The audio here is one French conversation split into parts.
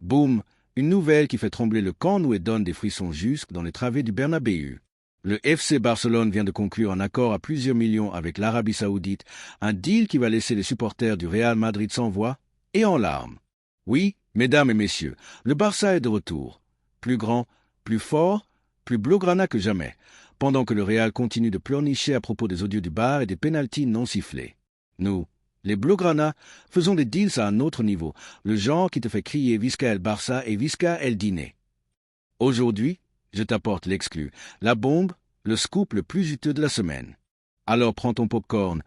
Boum, une nouvelle qui fait trembler le Camp Nou et donne des frissons jusques dans les travées du Bernabéu. Le FC Barcelone vient de conclure un accord à plusieurs millions avec l'Arabie Saoudite, un deal qui va laisser les supporters du Real Madrid sans voix et en larmes. Oui, mesdames et messieurs, le Barça est de retour. Plus grand, plus fort, plus blaugrana que jamais, pendant que le Real continue de pleurnicher à propos des odieux du bar et des pénaltys non sifflés. Nous, les blaugrana, faisons des deals à un autre niveau, le genre qui te fait crier Visca el Barça et Visca el dîner. Aujourd'hui, je t'apporte l'exclu, la bombe, le scoop le plus juteux de la semaine. Alors prends ton popcorn,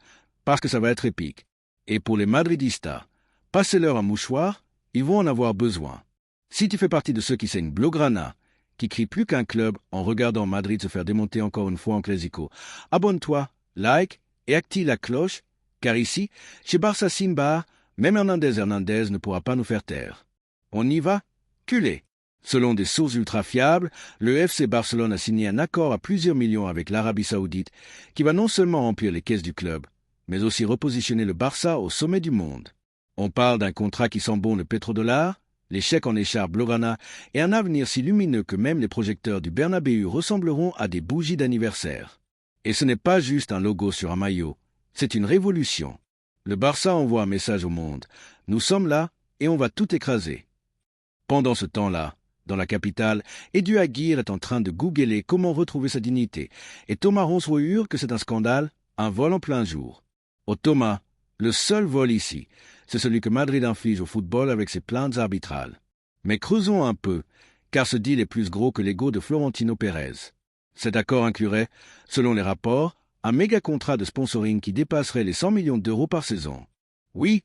parce que ça va être épique. Et pour les madridistas, passez-leur un mouchoir, ils vont en avoir besoin. Si tu fais partie de ceux qui saignent blaugrana, qui crient plus qu'un club en regardant Madrid se faire démonter encore une fois en Clásico, abonne-toi, like et active la cloche, car ici, chez Barça Simba, même Hernandez ne pourra pas nous faire taire. On y va? Culé! Selon des sources ultra fiables, le FC Barcelone a signé un accord à plusieurs millions avec l'Arabie Saoudite qui va non seulement remplir les caisses du club, mais aussi repositionner le Barça au sommet du monde. On parle d'un contrat qui sent bon le pétrodollar, les chèques en écharpe blaugrana et un avenir si lumineux que même les projecteurs du Bernabéu ressembleront à des bougies d'anniversaire. Et ce n'est pas juste un logo sur un maillot, c'est une révolution. Le Barça envoie un message au monde. Nous sommes là et on va tout écraser. Pendant ce temps-là, dans la capitale, Edu Aguirre est en train de googler comment retrouver sa dignité, et Thomas Ronseau hurle que c'est un scandale, un vol en plein jour. Oh Thomas, le seul vol ici, c'est celui que Madrid inflige au football avec ses plaintes arbitrales. Mais creusons un peu, car ce deal est plus gros que l'ego de Florentino Pérez. Cet accord inclurait, selon les rapports, un méga contrat de sponsoring qui dépasserait les 100 millions d'euros par saison. Oui,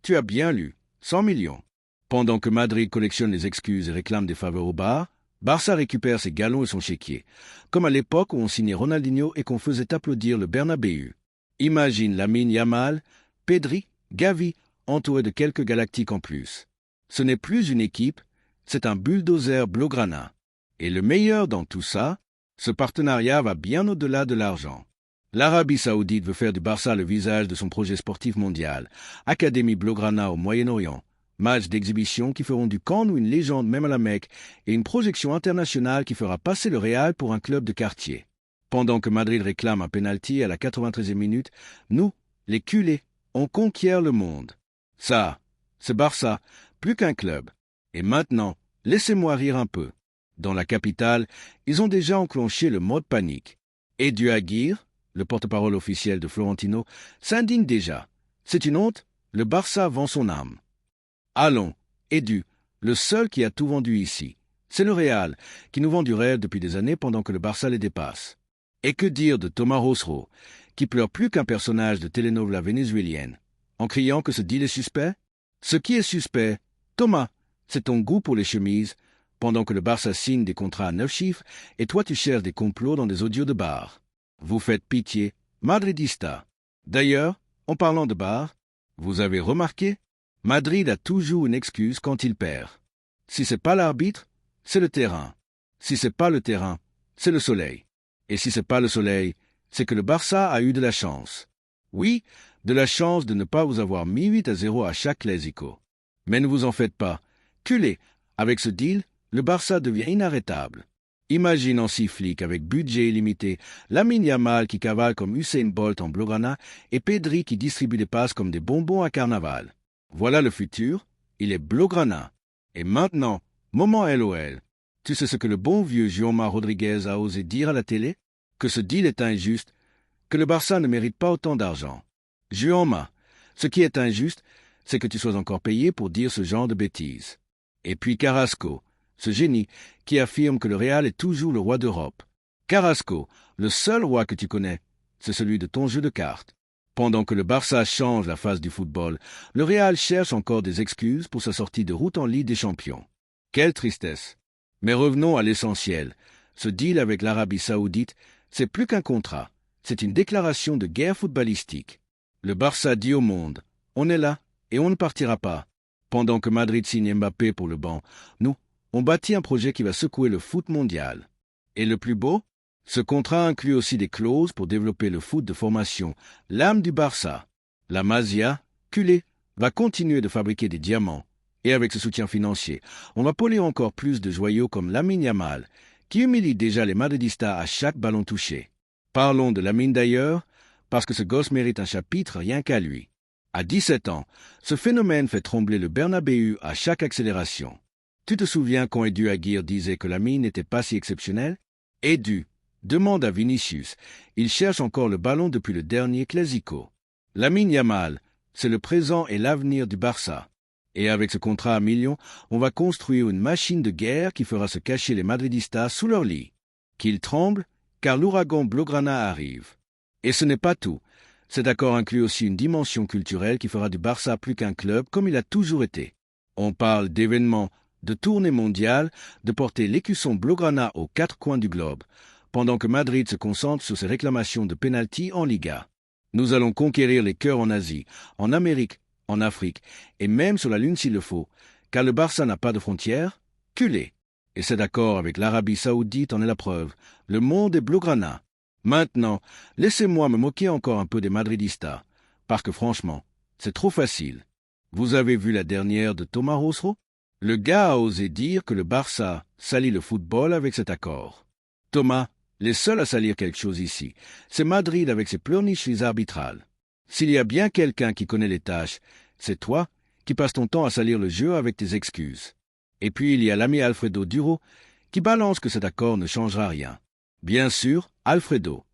tu as bien lu, 100 millions. Pendant que Madrid collectionne les excuses et réclame des faveurs au bar, Barça récupère ses galons et son chéquier, comme à l'époque où on signait Ronaldinho et qu'on faisait applaudir le Bernabéu. Imagine Lamine Yamal, Pedri, Gavi, entourés de quelques galactiques en plus. Ce n'est plus une équipe, c'est un bulldozer blaugrana. Et le meilleur dans tout ça, ce partenariat va bien au-delà de l'argent. L'Arabie Saoudite veut faire du Barça le visage de son projet sportif mondial, Académie blaugrana au Moyen-Orient, matchs d'exhibition qui feront du Camp Nou une légende même à la Mecque et une projection internationale qui fera passer le Real pour un club de quartier. Pendant que Madrid réclame un penalty à la 93e minute, nous, les culés, on conquiert le monde. Ça, c'est Barça, plus qu'un club. Et maintenant, laissez-moi rire un peu. Dans la capitale, ils ont déjà enclenché le mode panique. Edu Aguirre, le porte-parole officiel de Florentino, s'indigne déjà. C'est une honte, le Barça vend son âme. Allons, Edu, le seul qui a tout vendu ici. C'est le Real, qui nous vend du rêve depuis des années pendant que le Barça les dépasse. Et que dire de Thomas Ronseau, qui pleure plus qu'un personnage de telenovela vénézuélienne, en criant que ce deal est suspect? Ce qui est suspect, Thomas, c'est ton goût pour les chemises, pendant que le Barça signe des contrats à 9 chiffres et toi tu cherches des complots dans des audios de bar. Vous faites pitié, madridista. D'ailleurs, en parlant de bar, vous avez remarqué, Madrid a toujours une excuse quand il perd. Si c'est pas l'arbitre, c'est le terrain. Si c'est pas le terrain, c'est le soleil. Et si c'est pas le soleil, c'est que le Barça a eu de la chance. Oui, de la chance de ne pas vous avoir mis 8-0 à chaque Clásico. Mais ne vous en faites pas. Culé, avec ce deal, le Barça devient inarrêtable. Imagine en six flics avec budget illimité, Lamine Yamal qui cavale comme Usain Bolt en blaugrana et Pedri qui distribue des passes comme des bonbons à carnaval. Voilà le futur, il est blaugrana. Et maintenant, moment LOL. Tu sais ce que le bon vieux Jaume Rodriguez a osé dire à la télé? Que ce deal est injuste, que le Barça ne mérite pas autant d'argent. Jaume, ce qui est injuste, c'est que tu sois encore payé pour dire ce genre de bêtises. Et puis Carrasco, ce génie qui affirme que le Real est toujours le roi d'Europe. Carrasco, le seul roi que tu connais, c'est celui de ton jeu de cartes. Pendant que le Barça change la face du football, le Real cherche encore des excuses pour sa sortie de route en Ligue des Champions. Quelle tristesse! Mais revenons à l'essentiel. Ce deal avec l'Arabie Saoudite, c'est plus qu'un contrat, c'est une déclaration de guerre footballistique. Le Barça dit au monde, on est là et on ne partira pas. Pendant que Madrid signe Mbappé pour le banc, nous, on bâtit un projet qui va secouer le foot mondial. Et le plus beau? Ce contrat inclut aussi des clauses pour développer le foot de formation, l'âme du Barça. La Masia, culée, va continuer de fabriquer des diamants. Et avec ce soutien financier, on va polir encore plus de joyaux comme Lamine Yamal, qui humilie déjà les madridistas à chaque ballon touché. Parlons de Lamine d'ailleurs, parce que ce gosse mérite un chapitre rien qu'à lui. À 17 ans, ce phénomène fait trembler le Bernabéu à chaque accélération. Tu te souviens quand Edu Aguirre disait que Lamine n'était pas si exceptionnel? Edu, demande à Vinicius, il cherche encore le ballon depuis le dernier Clasico. Lamine Yamal, c'est le présent et l'avenir du Barça. Et avec ce contrat à millions, on va construire une machine de guerre qui fera se cacher les madridistas sous leur lit. Qu'ils tremblent, car l'ouragan Blaugrana arrive. Et ce n'est pas tout. Cet accord inclut aussi une dimension culturelle qui fera du Barça plus qu'un club comme il a toujours été. On parle d'événements, de tournées mondiales, de porter l'écusson Blaugrana aux quatre coins du globe, pendant que Madrid se concentre sur ses réclamations de pénalty en Liga. Nous allons conquérir les cœurs en Asie, en Amérique, en Afrique, et même sur la Lune s'il le faut, car le Barça n'a pas de frontières, culé. Et cet accord avec l'Arabie Saoudite en est la preuve. Le monde est Blaugrana. Maintenant, laissez-moi me moquer encore un peu des madridistas, parce que franchement, c'est trop facile. Vous avez vu la dernière de Thomas Rosero? Le gars a osé dire que le Barça salit le football avec cet accord. Thomas, les seuls à salir quelque chose ici, c'est Madrid avec ses pleurnicheries arbitrales. S'il y a bien quelqu'un qui connaît les tâches, c'est toi qui passes ton temps à salir le jeu avec tes excuses. Et puis il y a l'ami Alfredo Duro qui balance que cet accord ne changera rien. Bien sûr, Alfredo,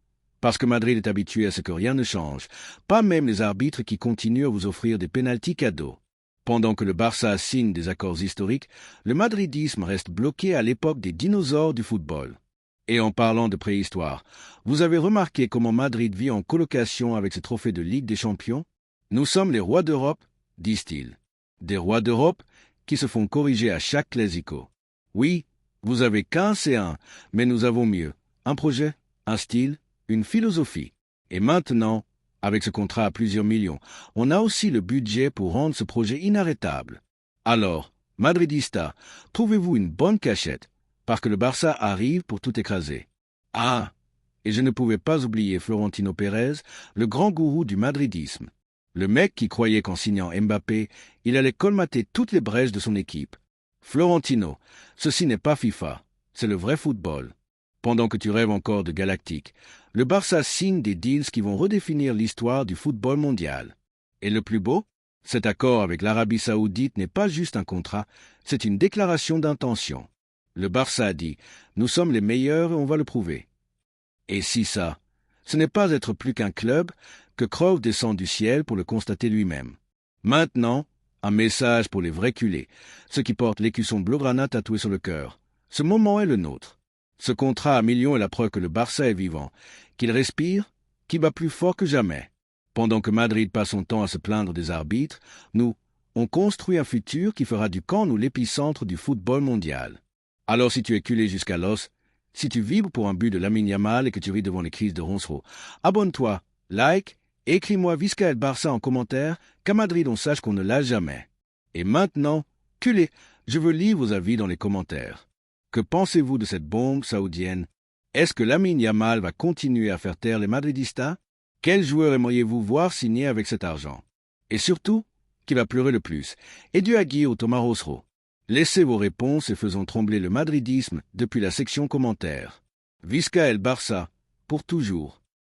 parce que Madrid est habitué à ce que rien ne change, pas même les arbitres qui continuent à vous offrir des pénaltys cadeaux. Pendant que le Barça signe des accords historiques, le madridisme reste bloqué à l'époque des dinosaures du football. Et en parlant de préhistoire, vous avez remarqué comment Madrid vit en colocation avec ses trophées de Ligue des Champions? Nous sommes les rois d'Europe, disent-ils. Des rois d'Europe qui se font corriger à chaque Clasico. Oui, vous avez qu'un C1, mais nous avons mieux. Un projet, un style, une philosophie. Et maintenant, avec ce contrat à plusieurs millions, on a aussi le budget pour rendre ce projet inarrêtable. Alors, Madridista, trouvez-vous une bonne cachette, parce que le Barça arrive pour tout écraser. Ah, et je ne pouvais pas oublier Florentino Pérez, le grand gourou du madridisme. Le mec qui croyait qu'en signant Mbappé, il allait colmater toutes les brèches de son équipe. Florentino, ceci n'est pas FIFA, c'est le vrai football. Pendant que tu rêves encore de galactique, le Barça signe des deals qui vont redéfinir l'histoire du football mondial. Et le plus beau, cet accord avec l'Arabie Saoudite n'est pas juste un contrat, c'est une déclaration d'intention. Le Barça a dit « Nous sommes les meilleurs et on va le prouver ». Et si ça, ce n'est pas être plus qu'un club, que Cruyff descend du ciel pour le constater lui-même. Maintenant, un message pour les vrais culés, ceux qui portent l'écusson Blaugrana tatoué sur le cœur. Ce moment est le nôtre. Ce contrat à millions est la preuve que le Barça est vivant, qu'il respire, qu'il bat plus fort que jamais. Pendant que Madrid passe son temps à se plaindre des arbitres, nous, on construit un futur qui fera du Camp Nou l'épicentre du football mondial. Alors si tu es culé jusqu'à l'os, si tu vibres pour un but de Lamine Yamal et que tu ris devant les crises de Rosero, abonne-toi, like, écris-moi Visca El Barça en commentaire, qu'à Madrid on sache qu'on ne lâche jamais. Et maintenant, culé, je veux lire vos avis dans les commentaires. Que pensez-vous de cette bombe saoudienne? Est-ce que Lamine Yamal va continuer à faire taire les madridistas? Quel joueur aimeriez-vous voir signer avec cet argent? Et surtout, qui va pleurer le plus? Edu Aguirre ou Thomas Rosero? Laissez vos réponses et faisons trembler le madridisme depuis la section commentaires. Visca El Barça, pour toujours.